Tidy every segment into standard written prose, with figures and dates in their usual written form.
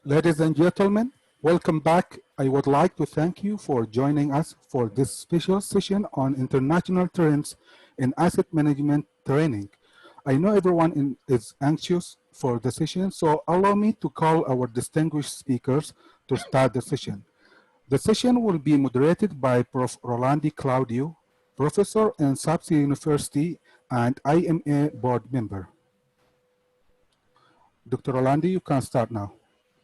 Ladies and gentlemen, welcome back. I would like to thank you for joining us for this special session on international trends in asset management training. I know everyone is anxious for the session, so allow me to call our distinguished speakers to start the session. The session will be moderated by Prof. Rolandi Claudio, professor in Subsea University and IMA board member. Dr. Rolandi, you can start now.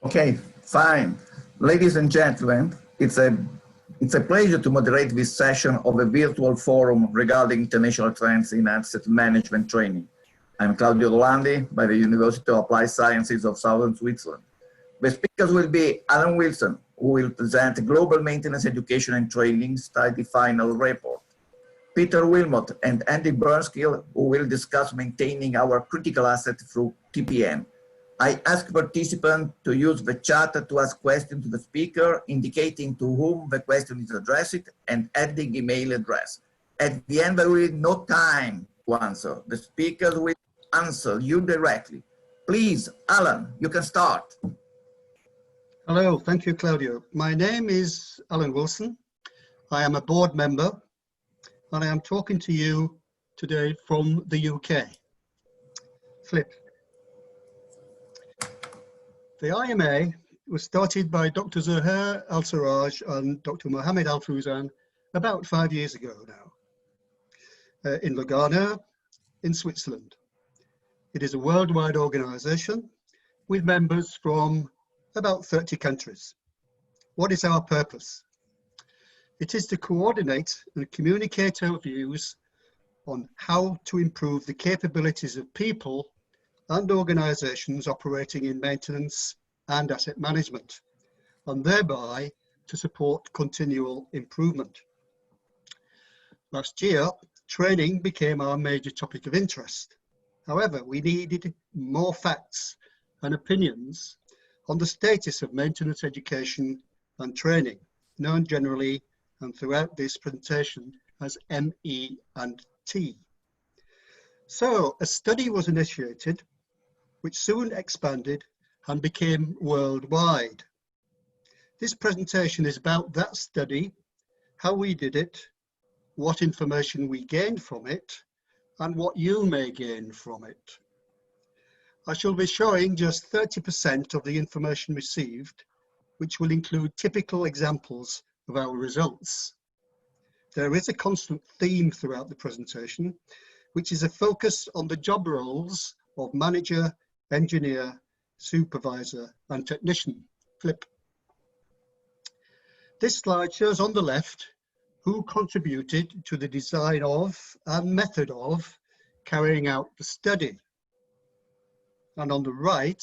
Okay, fine. Ladies and gentlemen, it's a pleasure to moderate this session of a virtual forum regarding international trends in asset management training. I'm Claudio Rolandi by the University of Applied Sciences of Southern Switzerland. The speakers will be Alan Wilson, who will present Global Maintenance Education and Training Study Final Report. Peter Wilmott and Andy Brunskill, who will discuss maintaining our critical asset through TPM. I ask participants to use the chat to ask questions to the speaker, indicating to whom the question is addressed and adding email address. At the end, there will be no time to answer. The speakers will answer you directly. Please, Alan, you can start. Hello, thank you, Claudio. My name is Alan Wilson. I am a board member, and I am talking to you today from the UK. Flip. The IMA was started by Dr. Zuhair Al-Sarraj and Dr. Mohammed Al-Fuzan about 5 years ago now, in Lugano, in Switzerland. It is a worldwide organization with members from about 30 countries. What is our purpose? It is to coordinate and communicate our views on how to improve the capabilities of people and organizations operating in maintenance and asset management, and thereby to support continual improvement. Last year, training became our major topic of interest. However, we needed more facts and opinions on the status of maintenance education and training, known generally and throughout this presentation as MET. So a study was initiated which soon expanded and became worldwide. This presentation is about that study, how we did it, what information we gained from it, and what you may gain from it. I shall be showing just 30% of the information received, which will include typical examples of our results. There is a constant theme throughout the presentation, which is a focus on the job roles of manager, engineer, supervisor, and technician. Flip. This slide shows on the left who contributed to the design of and method of carrying out the study. And on the right,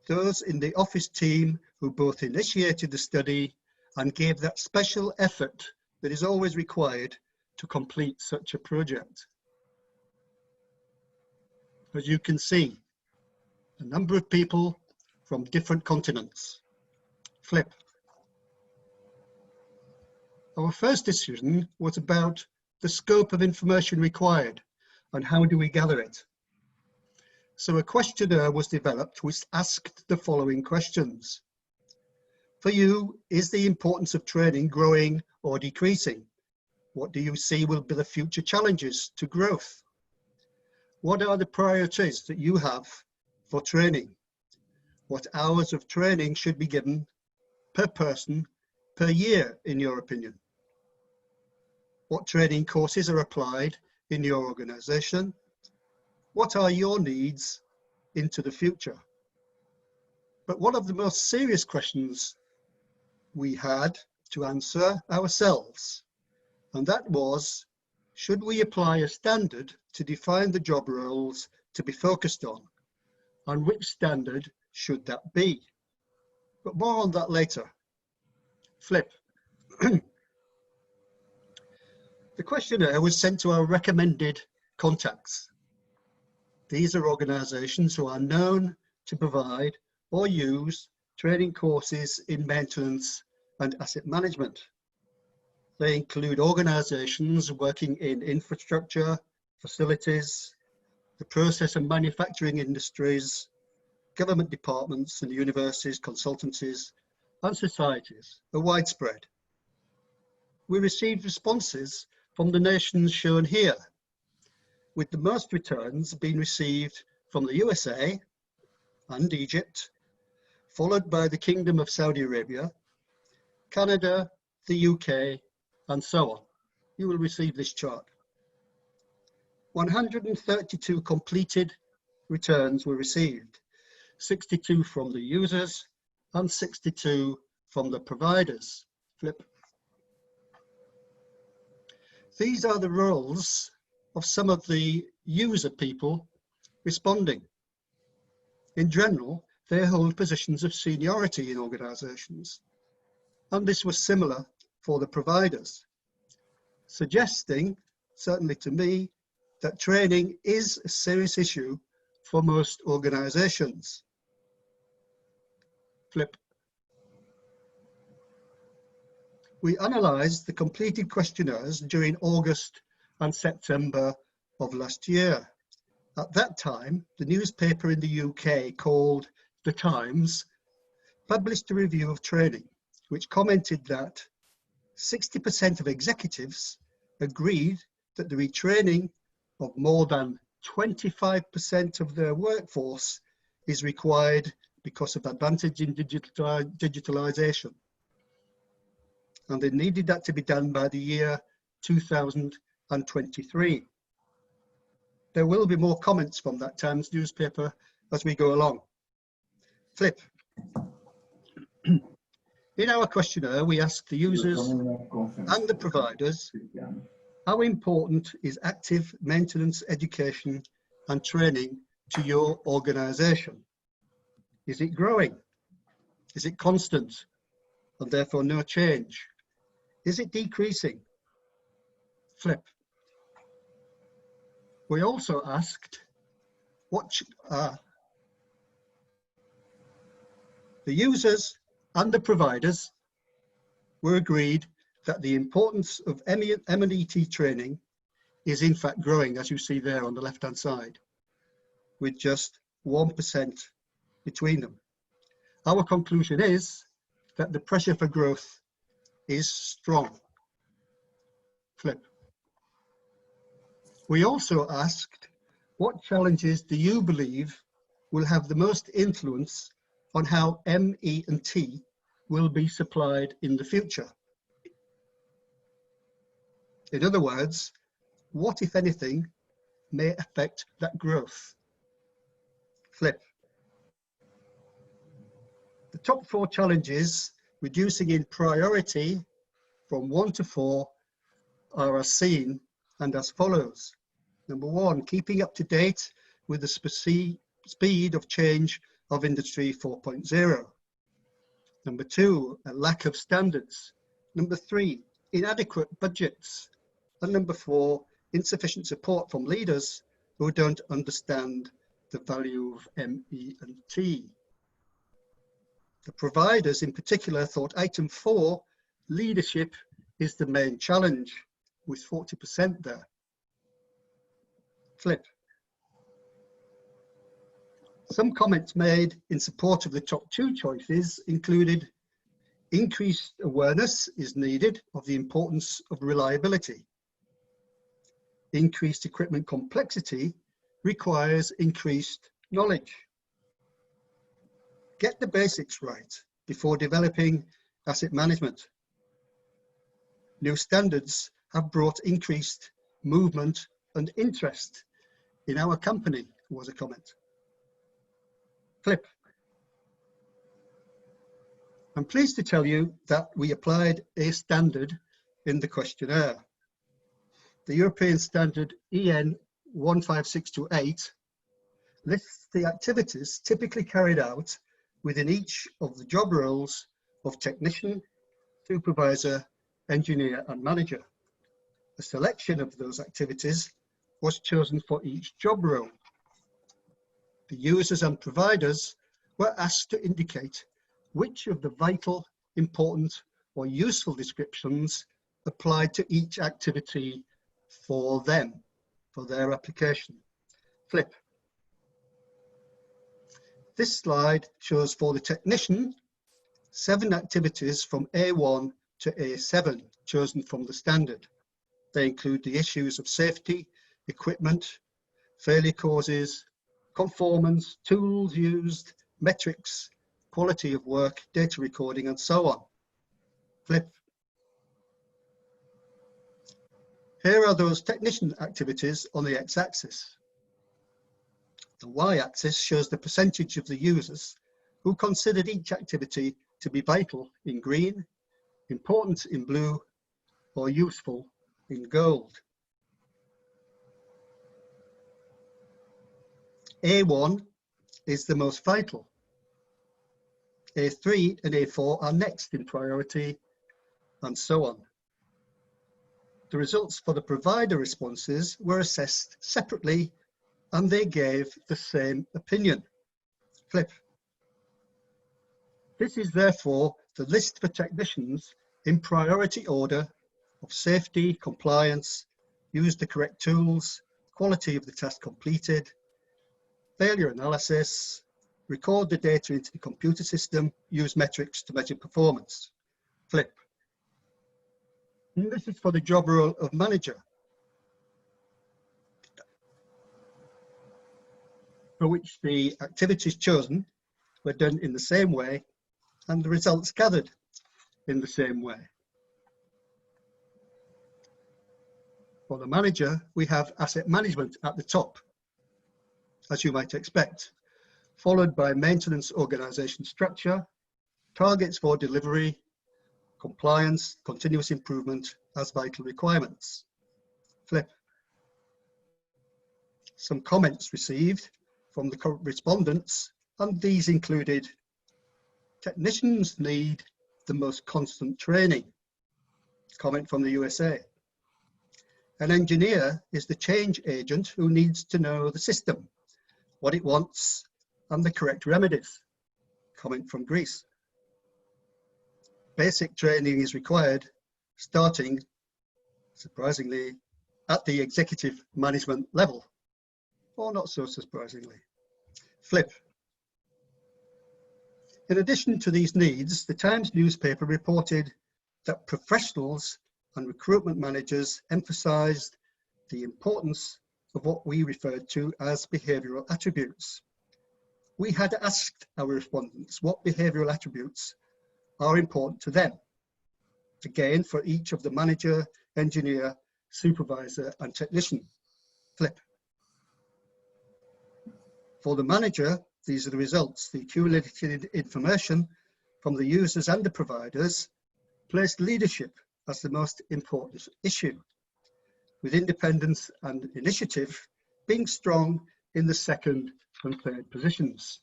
those in the office team who both initiated the study and gave that special effort that is always required to complete such a project. As you can see, a number of people from different continents. Flip. Our first decision was about the scope of information required and how do we gather it. So a questionnaire was developed which asked the following questions. For you, is the importance of training growing or decreasing? What do you see will be the future challenges to growth? What are the priorities that you have for training? What hours of training should be given per person per year, in your opinion? What training courses are applied in your organization? What are your needs into the future? But one of the most serious questions we had to answer ourselves, and that was, should we apply a standard to define the job roles to be focused on? And which standard should that be? But more on that later. Flip. The questionnaire was sent to our recommended contacts. These are organizations who are known to provide or use training courses in maintenance and asset management. They include organizations working in infrastructure, facilities, the process and manufacturing industries, government departments and universities, consultancies, and societies are widespread. We received responses from the nations shown here, with the most returns being received from the USA and Egypt, followed by the Kingdom of Saudi Arabia, Canada, the UK, and so on. You will receive this chart. 132 completed returns were received, 62 from the users and 62 from the providers. Flip. These are the roles of some of the user people responding. In general, they hold positions of seniority in organizations, and this was similar for the providers, suggesting, certainly to me, that training is a serious issue for most organizations. Flip. We analysed the completed questionnaires during August and September of last year. At that time, the newspaper in the UK called The Times published a review of training, which commented that 60% of executives agreed that the retraining of more than 25% of their workforce is required because of advantage in digitalization. And they needed that to be done by the year 2023. There will be more comments from that Times newspaper as we go along. Flip. In our questionnaire, we asked the users and the providers, how important is active maintenance, education, and training to your organization? Is it growing? Is it constant and therefore no change? Is it decreasing? Flip. We also asked the users and the providers were agreed that the importance of M&ET training is in fact growing, as you see there on the left-hand side, with just 1% between them. Our conclusion is that the pressure for growth is strong. Flip. We also asked, what challenges do you believe will have the most influence on how M&E will be supplied in the future? In other words, what, if anything, may affect that growth? Flip. The top 4 challenges, reducing in priority from 1 to 4, are as seen and as follows. Number 1, keeping up to date with the speed of change of Industry 4.0. Number 2, a lack of standards. Number 3, inadequate budgets. And number 4, insufficient support from leaders who don't understand the value of M&E. The providers in particular thought item 4, leadership, is the main challenge, with 40% there. Flip. Some comments made in support of the top 2 choices included, increased awareness is needed of the importance of reliability. Increased equipment complexity requires increased knowledge. Get the basics right before developing asset management. New standards have brought increased movement and interest in our company, was a comment. Flip. I'm pleased to tell you that we applied a standard in the questionnaire. The European standard EN 15628 lists the activities typically carried out within each of the job roles of technician, supervisor, engineer, and manager. A selection of those activities was chosen for each job role. The users and providers were asked to indicate which of the vital, important, or useful descriptions applied to each activity for them, for their application. Flip. This slide shows for the technician 7 activities from A1 to A7 chosen from the standard. They include the issues of safety, equipment, failure causes, conformance, tools used, metrics, quality of work, data recording, and so on. Flip. Here are those technician activities on the x-axis. The y-axis shows the percentage of the users who considered each activity to be vital in green, important in blue, or useful in gold. A1 is the most vital. A3 and A4 are next in priority, and so on. The results for the provider responses were assessed separately, and they gave the same opinion. Flip. This is therefore the list for technicians in priority order of safety, compliance, use the correct tools, quality of the task completed, failure analysis, record the data into the computer system, use metrics to measure performance. Flip. And this is for the job role of manager, for which the activities chosen were done in the same way and the results gathered in the same way. For the manager, we have asset management at the top, as you might expect, followed by maintenance organization structure, targets for delivery, compliance, continuous improvement as vital requirements. Flip. Some comments received from the respondents, and these included: technicians need the most constant training. Comment from the USA. An engineer is the change agent who needs to know the system, what it wants, and the correct remedies. Comment from Greece. Basic training is required, starting, surprisingly, at the executive management level, or not so surprisingly. Flip. In addition to these needs, the Times newspaper reported that professionals and recruitment managers emphasized the importance of what we referred to as behavioral attributes. We had asked our respondents what behavioral attributes are important to them, again for each of the manager, engineer, supervisor, and technician. Flip. For the manager, these are the results. The accumulated information from the users and the providers placed leadership as the most important issue, with independence and initiative being strong in the second and third positions.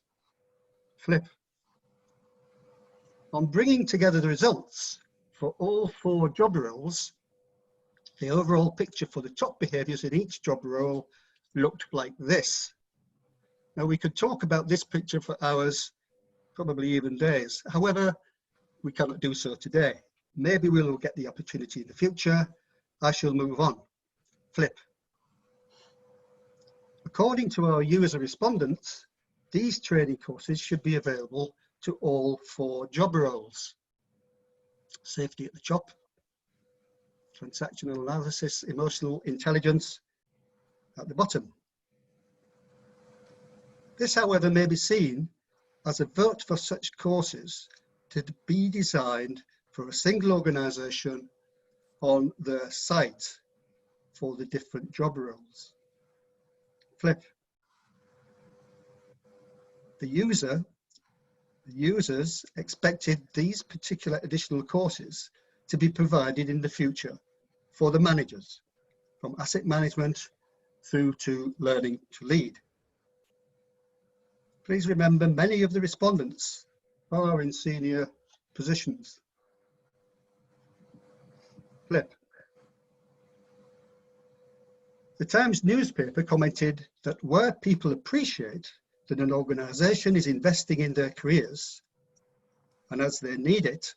Flip. On bringing together the results for all 4 job roles, the overall picture for the top behaviors in each job role looked like this. Now, we could talk about this picture for hours, probably even days. However, we cannot do so today. Maybe we will get the opportunity in the future. I shall move on. Flip. According to our user respondents, these training courses should be available to all 4 job roles. Safety at the top, transactional analysis, emotional intelligence at the bottom. This, however, may be seen as a vote for such courses to be designed for a single organization on the site for the different job roles. Flip. The users expected these particular additional courses to be provided in the future for the managers, from asset management through to learning to lead. Please remember, many of the respondents are in senior positions. Flip. The Times newspaper commented that where people appreciate that an organization is investing in their careers, and as they need it,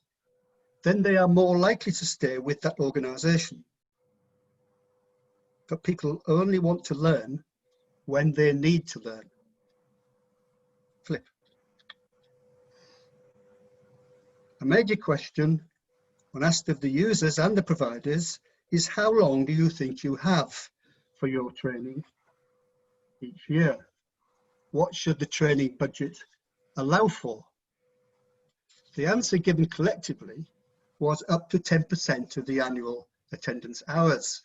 then they are more likely to stay with that organization. But people only want to learn when they need to learn. Flip. A major question when asked of the users and the providers is how long do you think you have for your training each year? What should the training budget allow for? The answer given collectively was up to 10% of the annual attendance hours,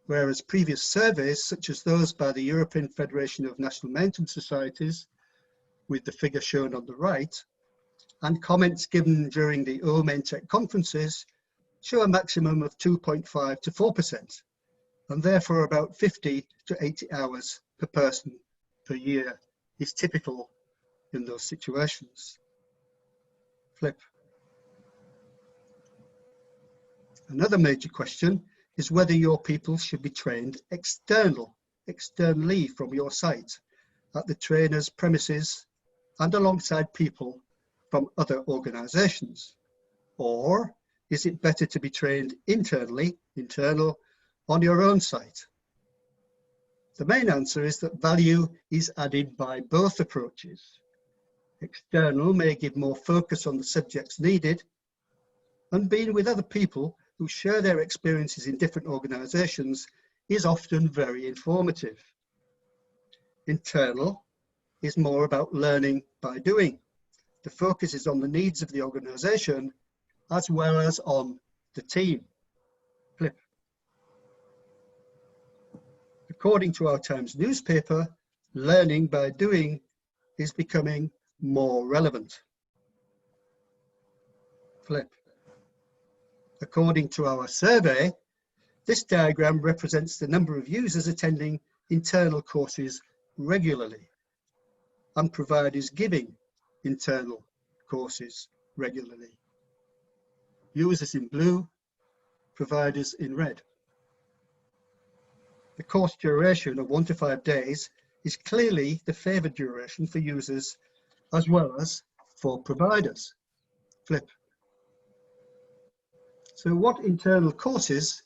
whereas previous surveys, such as those by the European Federation of National Maintenance Societies, with the figure shown on the right, and comments given during the OMainTech conferences, show a maximum of 2.5 to 4%, and therefore about 50 to 80 hours per person per year is typical in those situations. Flip. Another major question is whether your people should be trained externally from your site at the trainer's premises and alongside people from other organizations, or is it better to be trained internal on your own site? The main answer is that value is added by both approaches. External may give more focus on the subjects needed, and being with other people who share their experiences in different organizations is often very informative. Internal is more about learning by doing. The focus is on the needs of the organization as well as on the team. Flip. According to our Times newspaper, learning by doing is becoming more relevant. Flip. According to our survey, this diagram represents the number of users attending internal courses regularly and providers giving internal courses regularly. Users in blue, providers in red. The course duration of 1 to 5 days is clearly the favoured duration for users as well as for providers. Flip. So what internal courses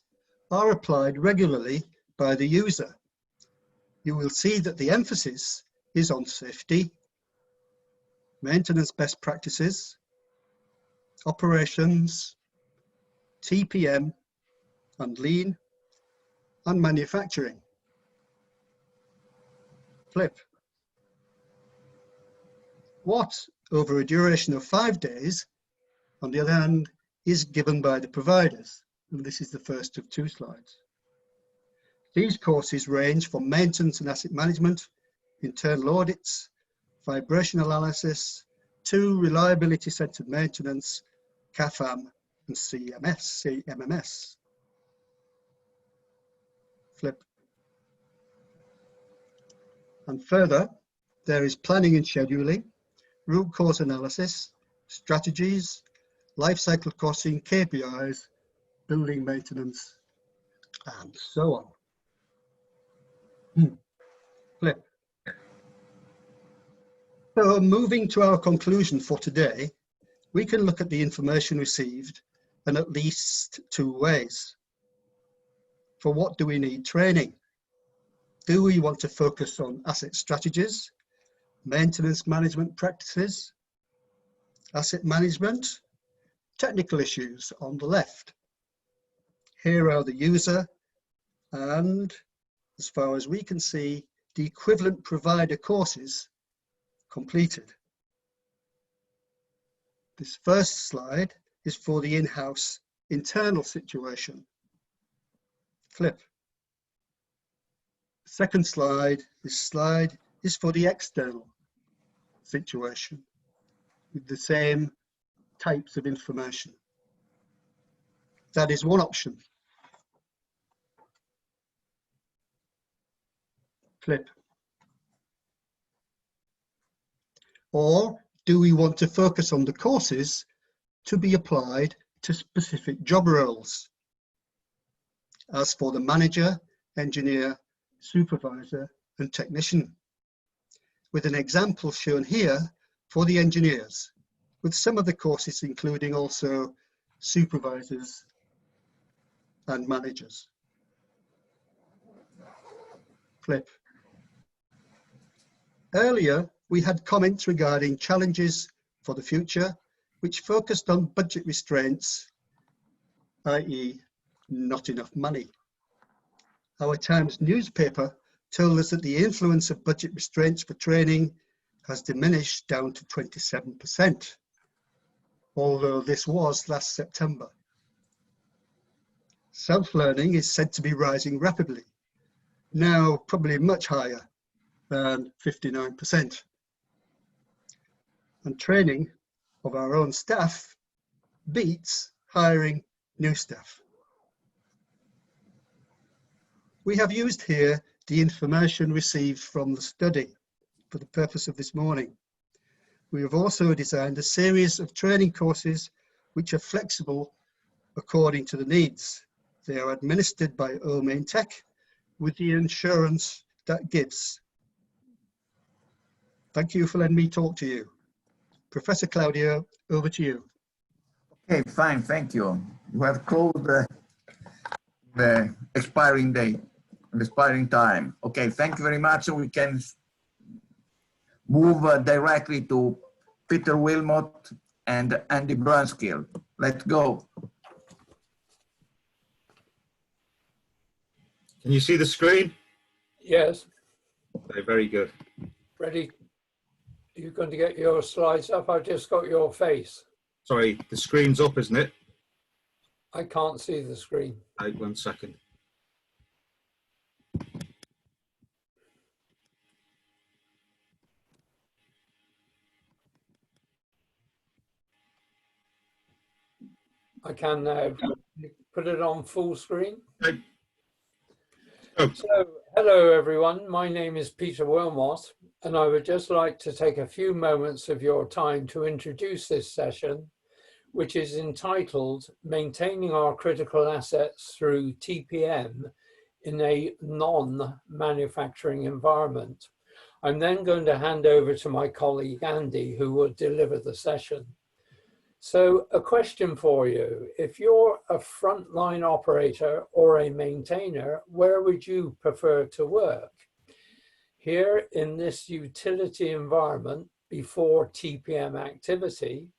are applied regularly by the user? You will see that the emphasis is on safety, maintenance best practices, operations, TPM and lean, and manufacturing. Flip. What, over a duration of 5 days, on the other hand, is given by the providers, and this is the first of 2 slides. These courses range from maintenance and asset management, internal audits, vibration analysis, to reliability-centered maintenance, CAFAM, and CMMS. Flip. And further, there is planning and scheduling, root cause analysis, strategies, life cycle costing, KPIs, building maintenance, and so on. Flip. So moving to our conclusion for today, we can look at the information received in at least 2 ways. For what do we need training? Do we want to focus on asset strategies, maintenance management practices, asset management, technical issues on the left? Here are the user and, as far as we can see, the equivalent provider courses completed. This first slide is for the in-house internal situation. Flip. Second slide, this slide is for the external situation with the same types of information. That is one option. Flip. Or do we want to focus on the courses to be applied to specific job roles? As for the manager, engineer, supervisor, and technician, with an example shown here for the engineers, with some of the courses including also supervisors and managers. Flip. Earlier, we had comments regarding challenges for the future which focused on budget restraints, i.e. not enough money. Our Times newspaper told us that the influence of budget restraints for training has diminished down to 27%, although this was last September. Self-learning is said to be rising rapidly, now probably much higher than 59%. And training of our own staff beats hiring new staff. We have used here the information received from the study for the purpose of this morning. We have also designed a series of training courses which are flexible according to the needs. They are administered by Omain Tech with the assurance that gives. Thank you for letting me talk to you. Professor Claudio, over to you. Okay, fine, thank you. You have closed the expiring date, the expiring time. Okay, thank you very much. We can move directly to Peter Wilmott and Andy Brunskill. Let's go. Can you see the screen? Yes. Okay, very good. Ready? You're going to get your slides up? I've just got your face. Sorry, the screen's up, isn't it? I can't see the screen. Wait 1 second. I can now. Put it on full screen. Okay. Oh. So, hello everyone. My name is Peter Wilmott, and I would just like to take a few moments of your time to introduce this session, which is entitled Maintaining Our Critical Assets Through TPM in a Non-Manufacturing Environment. I'm then going to hand over to my colleague Andy, who will deliver the session. So a question for you: if you're a frontline operator or a maintainer, where would you prefer to work? Here in this utility environment before TPM activity,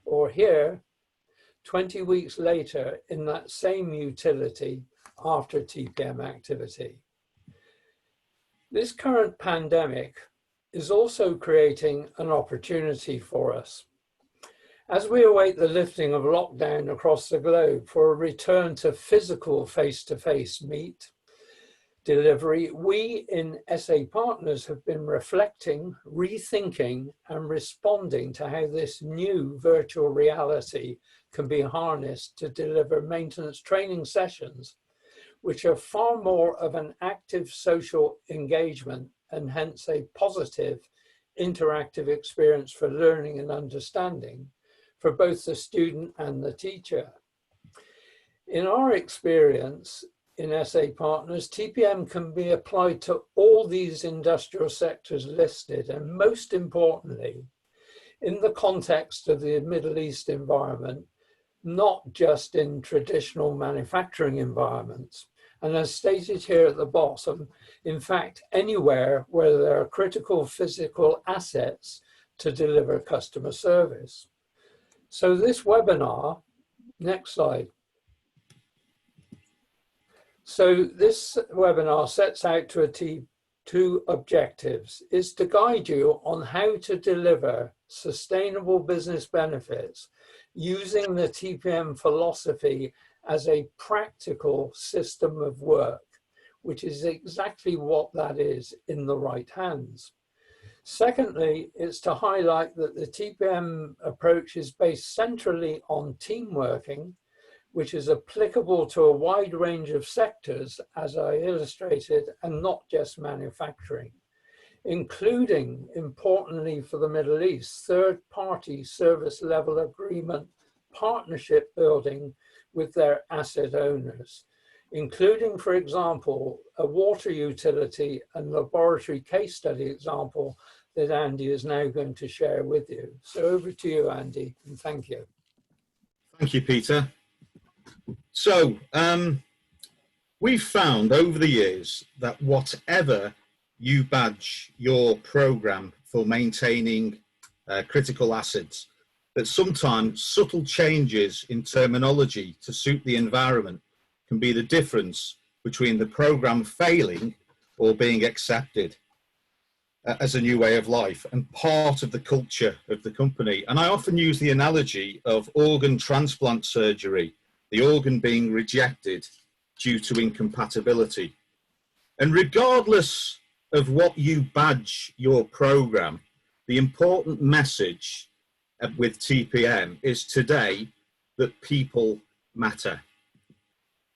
or here 20 weeks later in that same utility after TPM activity? This current pandemic is also creating an opportunity for us. As we await the lifting of lockdown across the globe for a return to physical face-to-face meet delivery, we in SA Partners have been reflecting, rethinking, and responding to how this new virtual reality can be harnessed to deliver maintenance training sessions, which are far more of an active social engagement and hence a positive interactive experience for learning and understanding for both the student and the teacher. In our experience in SA Partners, TPM can be applied to all these industrial sectors listed, and most importantly, in the context of the Middle East environment, not just in traditional manufacturing environments. And as stated here at the bottom, in fact, anywhere where there are critical physical assets to deliver customer service. So this webinar, next slide. So this webinar sets out to achieve two objectives: is to guide you on how to deliver sustainable business benefits using the TPM philosophy as a practical system of work, which is exactly what that is in the right hands. Secondly, it's to highlight that the TPM approach is based centrally on team working, which is applicable to a wide range of sectors, as I illustrated, and not just manufacturing, including, importantly for the Middle East, third-party service level agreement partnership building with their asset owners, including, for example, a water utility and laboratory case study example that Andy is now going to share with you. So over to you, Andy, and thank you. Thank you, Peter. So we've found over the years that whatever you badge your program for maintaining critical assets, that sometimes subtle changes in terminology to suit the environment can be the difference between the program failing or being accepted as a new way of life and part of the culture of the company. And I often use the analogy of organ transplant surgery, the organ being rejected due to incompatibility. And regardless of what you badge your program, the important message with TPM is today that people matter.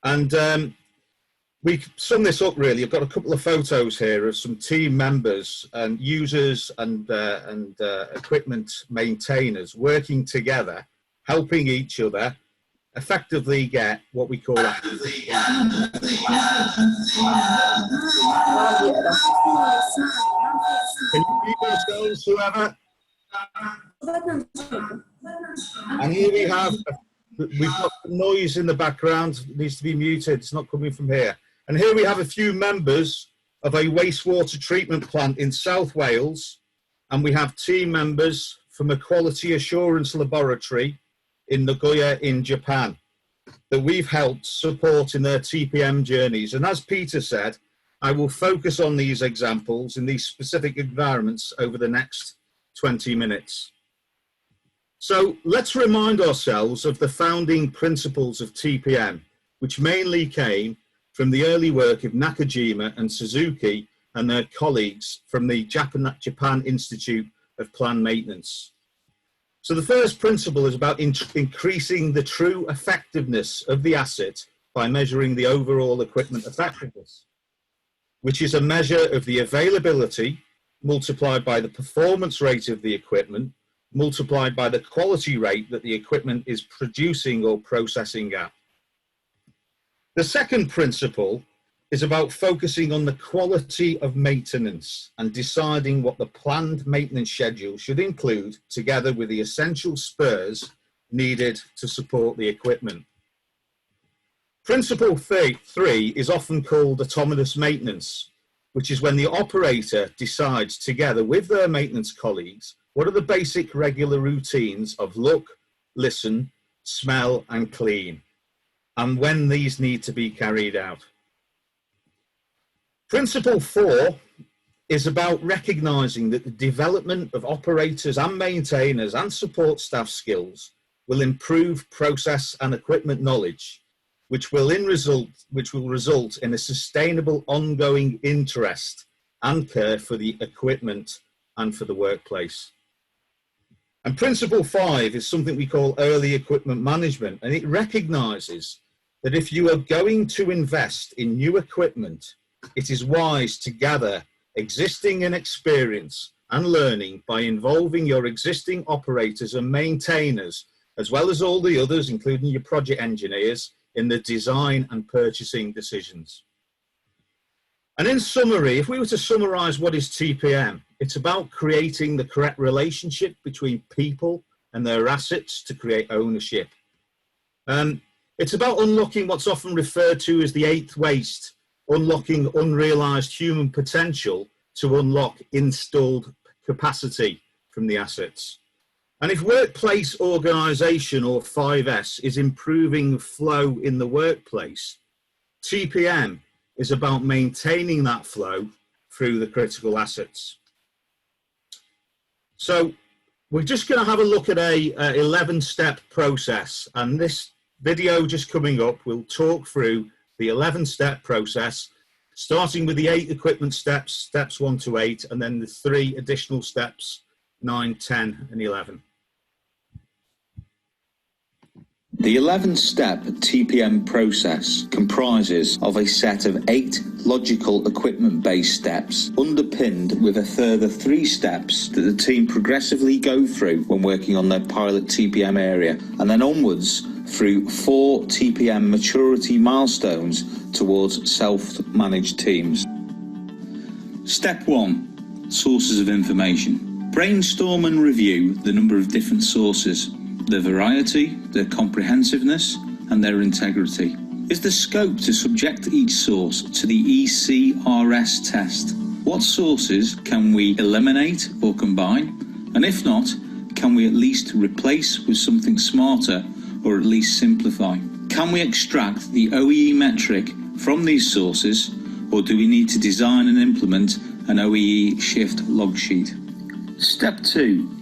And we sum this up really. I've got a couple of photos here of some team members and users and equipment maintainers working together, helping each other effectively get what we call a... Can you hear yourselves, whoever? And here we've got noise in the background. It needs to be muted. It's not coming from here. And here we have a few members of a wastewater treatment plant in South Wales. And we have team members from a quality assurance laboratory in Nagoya in Japan that we've helped support in their TPM journeys. And as Peter said, I will focus on these examples in these specific environments over the next 20 minutes. So let's remind ourselves of the founding principles of TPM, which mainly came from the early work of Nakajima and Suzuki and their colleagues from the Japan Institute of Planned Maintenance. So the first principle is about increasing the true effectiveness of the asset by measuring the overall equipment effectiveness, which is a measure of the availability multiplied by the performance rate of the equipment, multiplied by the quality rate that the equipment is producing or processing at. The second principle is about focusing on the quality of maintenance and deciding what the planned maintenance schedule should include, together with the essential spares needed to support the equipment. Principle 3 is often called autonomous maintenance, which is when the operator decides together with their maintenance colleagues what are the basic regular routines of look, listen, smell, and clean, and when these need to be carried out. Principle 4 is about recognizing that the development of operators and maintainers and support staff skills will improve process and equipment knowledge, which will result in a sustainable ongoing interest and care for the equipment and for the workplace. And principle 5 is something we call early equipment management, and it recognizes that if you are going to invest in new equipment, it is wise to gather existing and experience and learning by involving your existing operators and maintainers, as well as all the others, including your project engineers, in the design and purchasing decisions. And in summary, if we were to summarize what is TPM, it's about creating the correct relationship between people and their assets to create ownership. It's about unlocking what's often referred to as the 8th waste, unlocking unrealized human potential to unlock installed capacity from the assets. And if workplace organization, or 5S, is improving flow in the workplace, TPM is about maintaining that flow through the critical assets. So we're just going to have a look at a 11-step process, and this video just coming up will talk through the 11-step process, starting with the 8 equipment steps, steps 1 to 8, and then the 3 additional steps, 9, 10, and 11. The 11-step TPM process comprises of a set of 8 logical equipment-based steps, underpinned with a further 3 steps that the team progressively go through when working on their pilot TPM area, and then onwards through 4 TPM maturity milestones towards self-managed teams. Step 1. Sources of information. Brainstorm and review the number of different sources, their variety, their comprehensiveness, and their integrity. Is the scope to subject each source to the ECRS test? What sources can we eliminate or combine? And if not, Can we at least replace with something smarter or at least simplify? Can we extract the OEE metric from these sources, or do we need to design and implement an OEE shift log sheet? Step 2.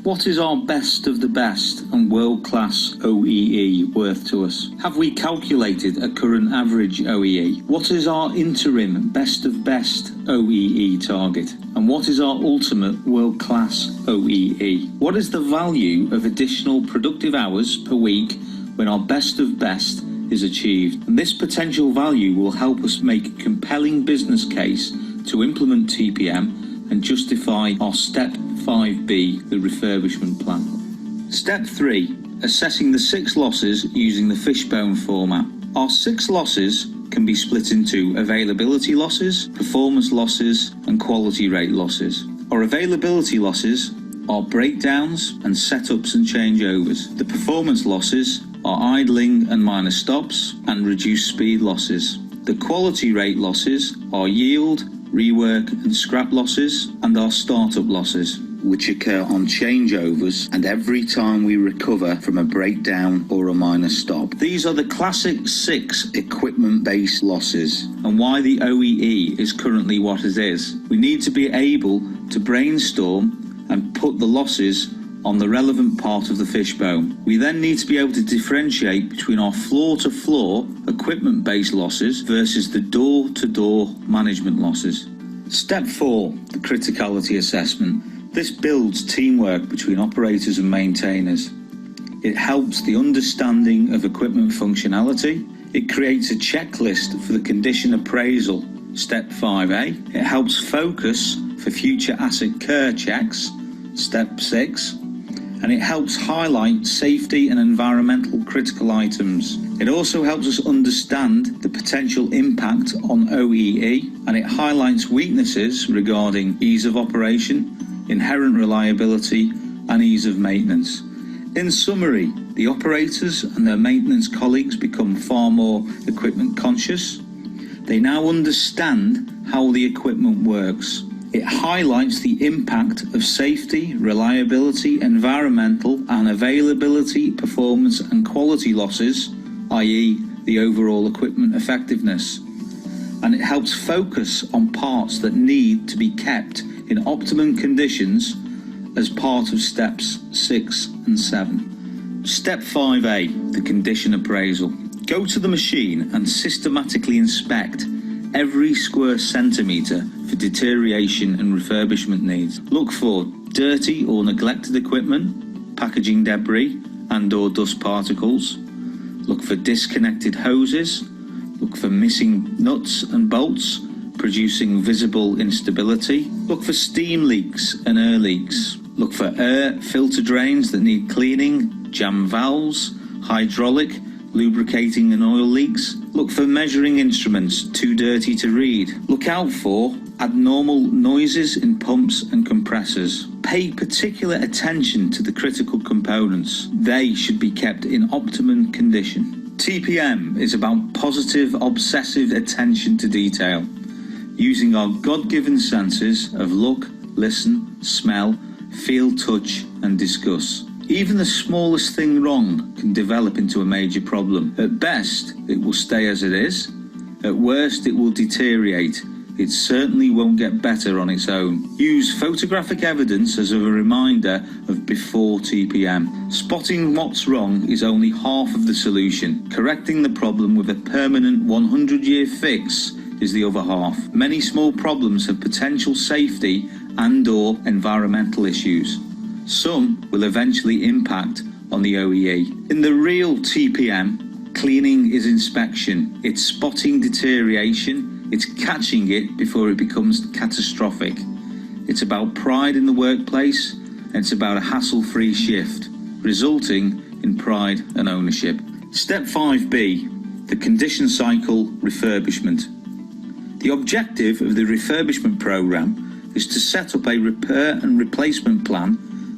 What is our best of the best and world-class OEE worth to us? Have we calculated a current average OEE? What is our interim best of best OEE target? And what is our ultimate world-class OEE? What is the value of additional productive hours per week when our best of best is achieved? And this potential value will help us make a compelling business case to implement TPM and justify our Step 5B, the refurbishment plan. Step 3, assessing the 6 losses using the fishbone format. Our 6 losses can be split into availability losses, performance losses, and quality rate losses. Our availability losses are breakdowns and setups and changeovers. The performance losses are idling and minor stops and reduced speed losses. The quality rate losses are yield, rework and scrap losses, and our startup losses, which occur on changeovers and every time we recover from a breakdown or a minor stop. These are the classic 6 equipment-based losses, and why the OEE is currently what it is. We need to be able to brainstorm and put the losses on the relevant part of the fishbone. We then need to be able to differentiate between our floor-to-floor equipment-based losses versus the door-to-door management losses. Step 4, the criticality assessment. This builds teamwork between operators and maintainers. It helps the understanding of equipment functionality. It creates a checklist for the condition appraisal, Step 5A. It helps focus for future asset care checks, Step 6. And it helps highlight safety and environmental critical items. It also helps us understand the potential impact on OEE, and it highlights weaknesses regarding ease of operation, inherent reliability, and ease of maintenance. In summary, the operators and their maintenance colleagues become far more equipment conscious. They now understand how the equipment works. It highlights the impact of safety, reliability, environmental and availability, performance and quality losses, i.e. the overall equipment effectiveness. And it helps focus on parts that need to be kept in optimum conditions as part of steps 6 and 7. Step 5A, the condition appraisal. Go to the machine and systematically inspect every square centimetre for deterioration and refurbishment needs. Look for dirty or neglected equipment, packaging debris and/or dust particles. Look for disconnected hoses. Look for missing nuts and bolts, producing visible instability. Look for steam leaks and air leaks. Look for air filter drains that need cleaning, jam valves, hydraulic, lubricating and oil leaks. Look for measuring instruments too dirty to read. Look out for abnormal noises in pumps and compressors. Pay particular attention to the critical components. They should be kept in optimum condition. TPM is about positive, obsessive attention to detail, using our God-given senses of look, listen, smell, feel, touch and discuss. Even the smallest thing wrong can develop into a major problem. At best, it will stay as it is. At worst, it will deteriorate. It certainly won't get better on its own. Use photographic evidence as a reminder of before TPM. Spotting what's wrong is only half of the solution. Correcting the problem with a permanent 100-year fix is the other half. Many small problems have potential safety and/or environmental issues. Some will eventually impact on the OEE. In the real TPM, cleaning is inspection. It's spotting deterioration. It's catching it before it becomes catastrophic. It's about pride in the workplace, and it's about a hassle-free shift, resulting in pride and ownership. Step 5B, the condition cycle refurbishment. The objective of the refurbishment program is to set up a repair and replacement plan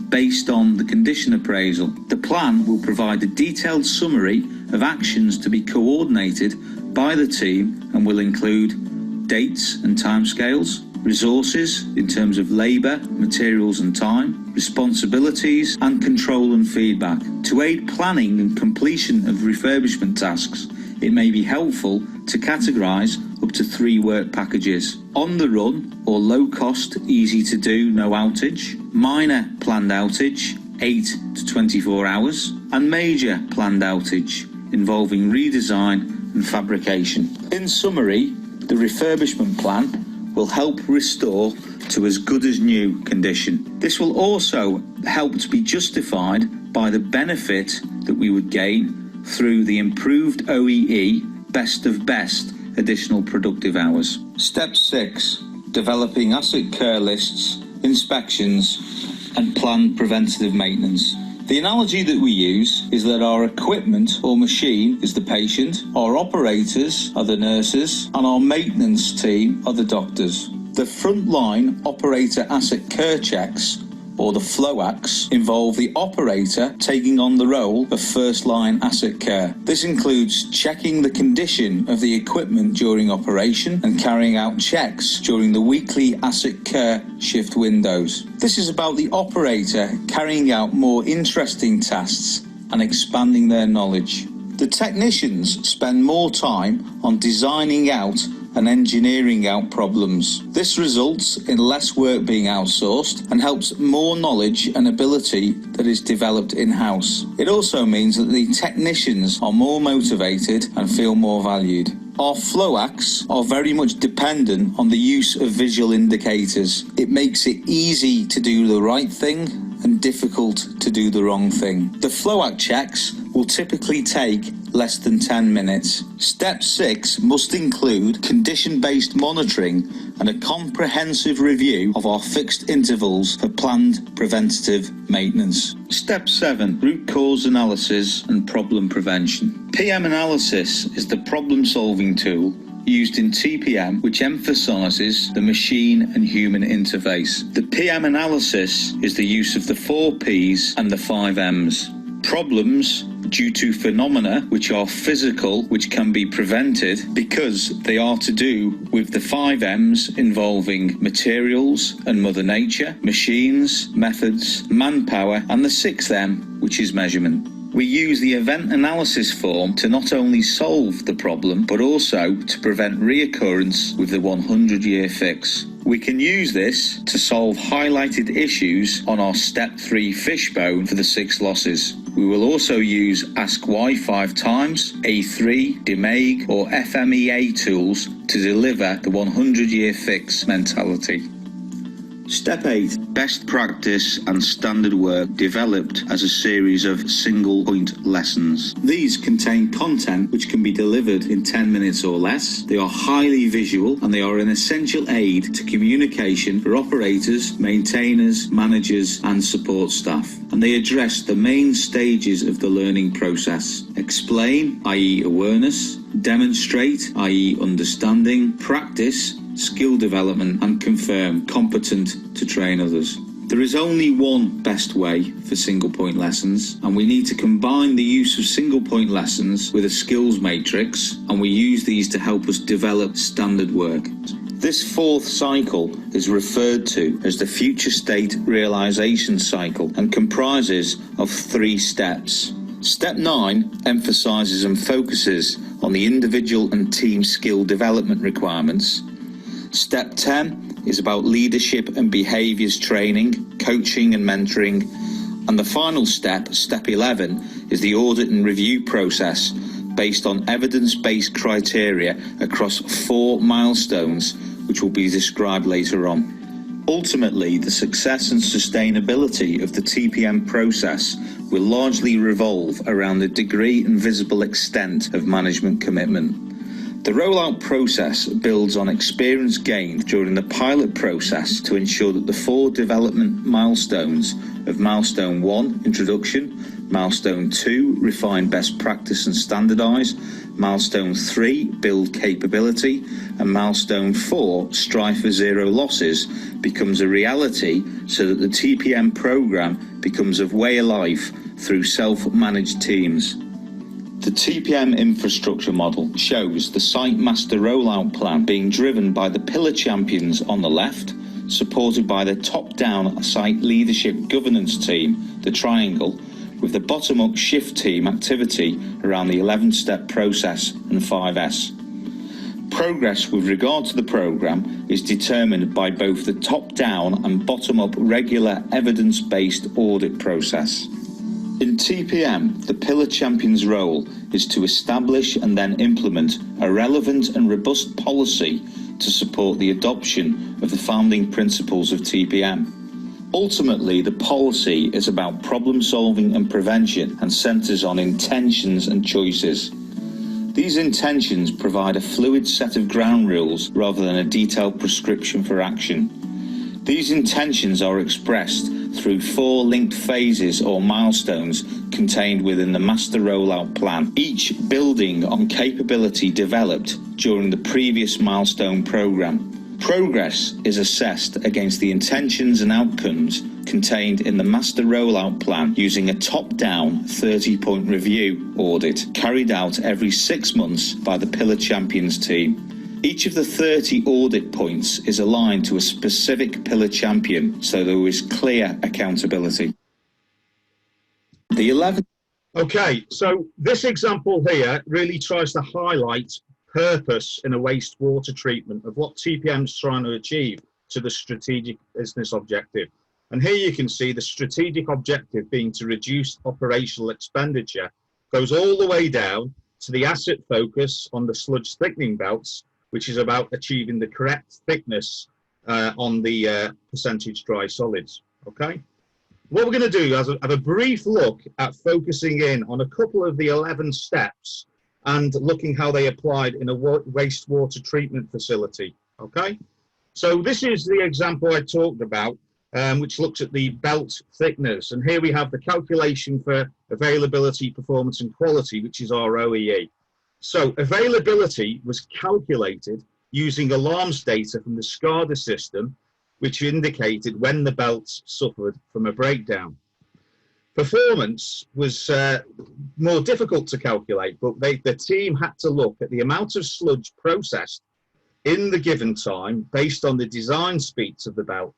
based on the condition appraisal. The plan will provide a detailed summary of actions to be coordinated by the team and will include dates and timescales, resources in terms of labour, materials and time, responsibilities, and control and feedback. To aid planning and completion of refurbishment tasks, it may be helpful to categorise up to 3 work packages: on the run or low cost, easy to do, no outage; minor planned outage, 8 to 24 hours; and major planned outage, involving redesign and fabrication. In summary, the refurbishment plan will help restore to as good as new condition. This will also help to be justified by the benefit that we would gain through the improved OEE, best of best, additional productive hours. Step 6, developing asset care lists, inspections, and planned preventative maintenance. The analogy that we use is that our equipment or machine is the patient, our operators are the nurses, and our maintenance team are the doctors. The frontline operator asset care checks, or the FLOACs, involve the operator taking on the role of first-line asset care. This includes checking the condition of the equipment during operation and carrying out checks during the weekly asset care shift windows. This is about the operator carrying out more interesting tasks and expanding their knowledge. The technicians spend more time on designing out and engineering out problems. This results in less work being outsourced and helps more knowledge and ability that is developed in-house. It also means that the technicians are more motivated and feel more valued. Our FLOACs are very much dependent on the use of visual indicators. It makes it easy to do the right thing and difficult to do the wrong thing. The FLOAC checks will typically take less than 10 minutes. Step 6 must include condition-based monitoring and a comprehensive review of our fixed intervals for planned preventative maintenance. Step 7, root cause analysis and problem prevention. PM analysis is the problem-solving tool used in TPM, which emphasises the machine and human interface. The PM analysis is the use of the 4 Ps and the 5 Ms. Problems due to phenomena which are physical, which can be prevented because they are to do with the 5 Ms involving materials and Mother Nature, machines, methods, manpower, and the 6th M, which is measurement. We use the event analysis form to not only solve the problem, but also to prevent reoccurrence with the 100-year fix. We can use this to solve highlighted issues on our Step 3 fishbone for the 6 losses. We will also use Ask Why 5 times, A3, DMAIG or FMEA tools to deliver the 100-year fix mentality. Step 8, best practice and standard work developed as a series of single-point lessons. These contain content which can be delivered in 10 minutes or less. They are highly visual and they are an essential aid to communication for operators, maintainers, managers and support staff. And they address the main stages of the learning process. Explain, i.e. awareness, demonstrate, i.e. understanding, practice, skill development, and confirm, competent to train others. There is only one best way for single point lessons, and we need to combine the use of single point lessons with a skills matrix, and we use these to help us develop standard work. This 4th cycle is referred to as the future state realization cycle and comprises of 3 steps. Step 9 emphasises and focuses on the individual and team skill development requirements. Step 10 is about leadership and behaviours training, coaching and mentoring. And the final step, Step 11, is the audit and review process based on evidence-based criteria across 4 milestones, which will be described later on. Ultimately, the success and sustainability of the TPM process will largely revolve around the degree and visible extent of management commitment. The rollout process builds on experience gained during the pilot process to ensure that the 4 development milestones of Milestone 1, Introduction, Milestone 2, Refine Best Practice and Standardise, Milestone 3, Build Capability, and Milestone 4, Strive for Zero Losses, becomes a reality so that the TPM programme becomes a way of life through self-managed teams. The TPM Infrastructure Model shows the Site Master Rollout Plan being driven by the pillar champions on the left, supported by the top-down site leadership governance team, the triangle, with the bottom-up shift team activity around the 11-step process and 5S. Progress with regard to the programme is determined by both the top-down and bottom-up regular evidence-based audit process. In TPM, the Pillar Champion's role is to establish and then implement a relevant and robust policy to support the adoption of the founding principles of TPM. Ultimately, the policy is about problem solving and prevention and centres on intentions and choices. These intentions provide a fluid set of ground rules rather than a detailed prescription for action. These intentions are expressed through 4 linked phases or milestones contained within the master rollout plan, each building on capability developed during the previous milestone programme. Progress is assessed against the intentions and outcomes contained in the master rollout plan using a top-down 30-point review audit carried out every 6 months by the Pillar Champions team. Each of the 30 audit points is aligned to a specific Pillar Champion, so there is clear accountability. The 11th. Okay, so this example here really tries to highlight purpose in a wastewater treatment of what TPM is trying to achieve to the strategic business objective. And here you can see the strategic objective being to reduce operational expenditure goes all the way down to the asset focus on the sludge thickening belts, which is about achieving the correct thickness on the percentage dry solids. Okay, what we're going to do is have a brief look at focusing in on a couple of the 11 steps and looking how they applied in a wastewater treatment facility. Okay, so this is the example I talked about, which looks at the belt thickness, and here we have the calculation for availability, performance and quality, which is our OEE. So availability was calculated using alarms data from the SCADA system, which indicated when the belts suffered from a breakdown. Performance was more difficult to calculate, but the team had to look at the amount of sludge processed in the given time based on the design speeds of the belt,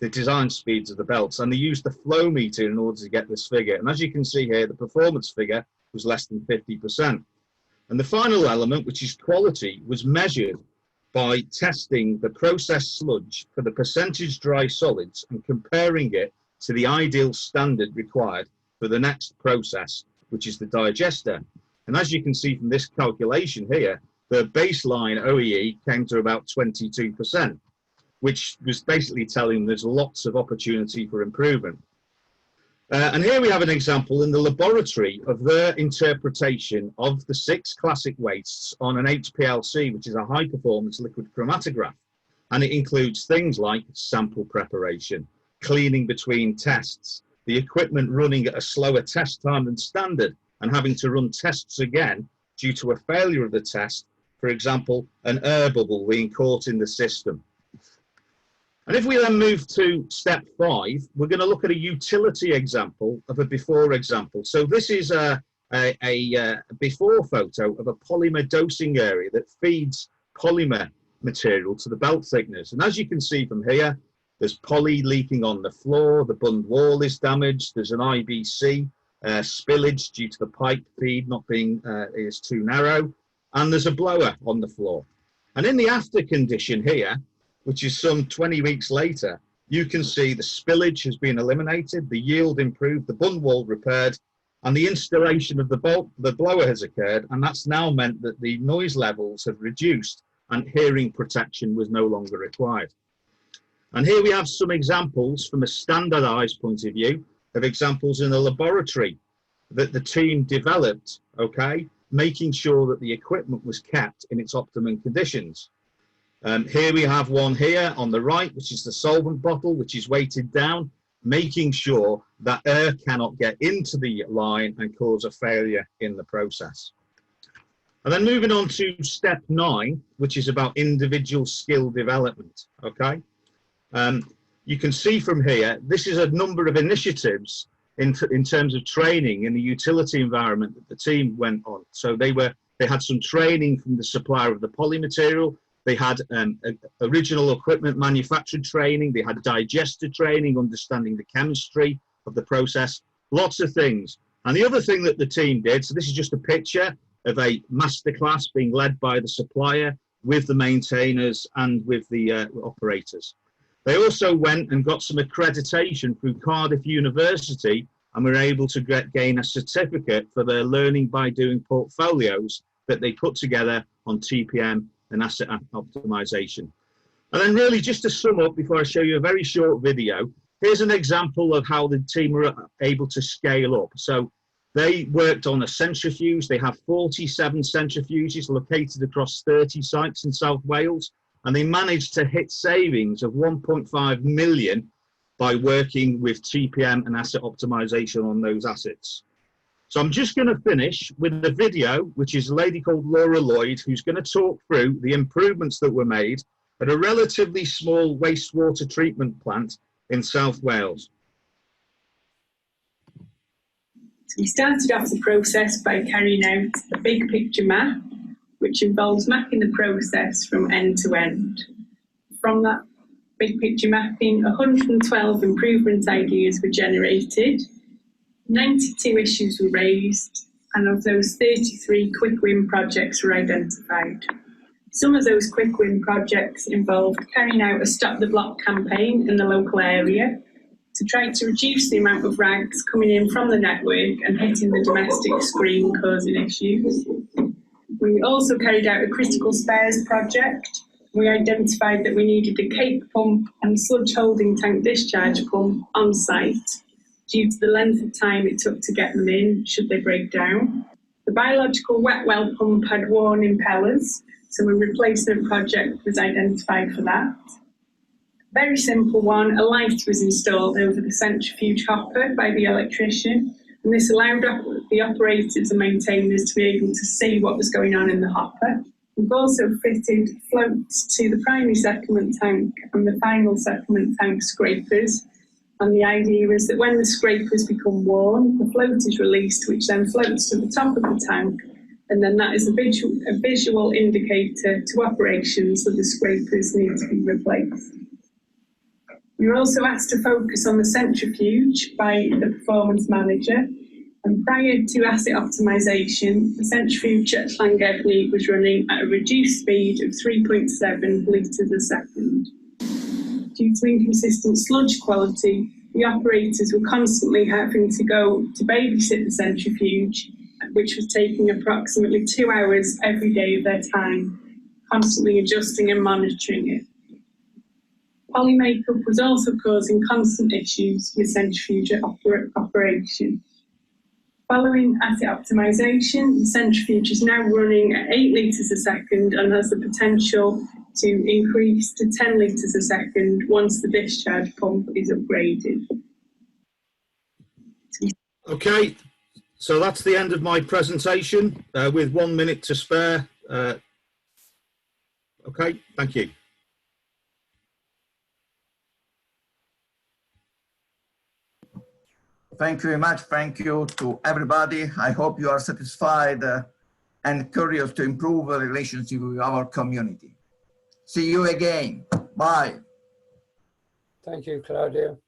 and they used the flow meter in order to get this figure. And as you can see here, the performance figure was less than 50%. And the final element, which is quality, was measured by testing the processed sludge for the percentage dry solids and comparing it to the ideal standard required for the next process, which is the digester. And as you can see from this calculation here, the baseline OEE came to about 22%, which was basically telling there's lots of opportunity for improvement. And here we have an example in the laboratory of their interpretation of the 6 classic wastes on an HPLC, which is a high performance liquid chromatograph. And it includes things like sample preparation, cleaning between tests, the equipment running at a slower test time than standard and having to run tests again due to a failure of the test, for example, an air bubble being caught in the system. And if we then move to step 5, we're going to look at a utility example of a before example. So this is a before photo of a polymer dosing area that feeds polymer material to the belt thickness. And as you can see from here, there's poly leaking on the floor, the bund wall is damaged, there's an IBC spillage due to the pipe feed not being is too narrow, and there's a blower on the floor. And in the after condition here, which is some 20 weeks later, you can see the spillage has been eliminated, the yield improved, the bund wall repaired, and the installation of the blower has occurred, and that's now meant that the noise levels have reduced and hearing protection was no longer required. And here we have some examples from a standardized point of view of examples in a laboratory that the team developed, okay, making sure that the equipment was kept in its optimum conditions. Here we have one here on the right, which is the solvent bottle, which is weighted down, making sure that air cannot get into the line and cause a failure in the process. And then moving on to step 9, which is about individual skill development, okay? You can see from here, this is a number of initiatives in terms of training in the utility environment that the team went on. So they had some training from the supplier of the poly material. They had original equipment manufactured training. They had digester training, understanding the chemistry of the process, lots of things. And the other thing that the team did, so this is just a picture of a masterclass being led by the supplier with the maintainers and with the operators. They also went and got some accreditation through Cardiff University and were able to gain a certificate for their learning by doing portfolios that they put together on TPM and asset optimization. And then really just to sum up before I show you a very short video, here's an example of how the team were able to scale up. So they worked on a centrifuge. They have 47 centrifuges located across 30 sites in South Wales, and they managed to hit savings of 1.5 million by working with TPM and asset optimization on those assets. So I'm just going to finish with a video, which is a lady called Laura Lloyd, who's going to talk through the improvements that were made at a relatively small wastewater treatment plant in South Wales. So we started off the process by carrying out a big picture map, which involves mapping the process from end to end. From that big picture mapping, 112 improvement ideas were generated, 92 issues were raised, and of those 33 quick win projects were identified. Some of those quick win projects involved carrying out a stop the block campaign in the local area to try to reduce the amount of rags coming in from the network and hitting the domestic screen, causing issues. We also carried out a critical spares project. We identified that we needed a cake pump and sludge holding tank discharge pump on site due to the length of time it took to get them in should they break down. The biological wet well pump had worn impellers, so a replacement project was identified for that. Very simple one, a light was installed over the centrifuge hopper by the electrician, and this allowed the operators and maintainers to be able to see what was going on in the hopper. We've also fitted floats to the primary settlement tank and the final settlement tank scrapers. And the idea is that when the scrapers become worn, the float is released, which then floats to the top of the tank. And then that is a visual indicator to operations that the scrapers need to be replaced. We were also asked to focus on the centrifuge by the performance manager. And prior to asset optimization, the centrifuge at Llangefni was running at a reduced speed of 3.7 litres a second. Due to inconsistent sludge quality, the operators were constantly having to go to babysit the centrifuge, which was taking approximately 2 hours every day of their time, constantly adjusting and monitoring it. Poly makeup was also causing constant issues with centrifuge operation. Following asset optimization, the centrifuge is now running at 8 litres a second and has the potential to increase to 10 litres a second once the discharge pump is upgraded. Okay, so that's the end of my presentation with 1 minute to spare. Okay, thank you. Thank you very much. Thank you to everybody. I hope you are satisfied and curious to improve the relationship with our community. See you again. Bye. Thank you, Claudio.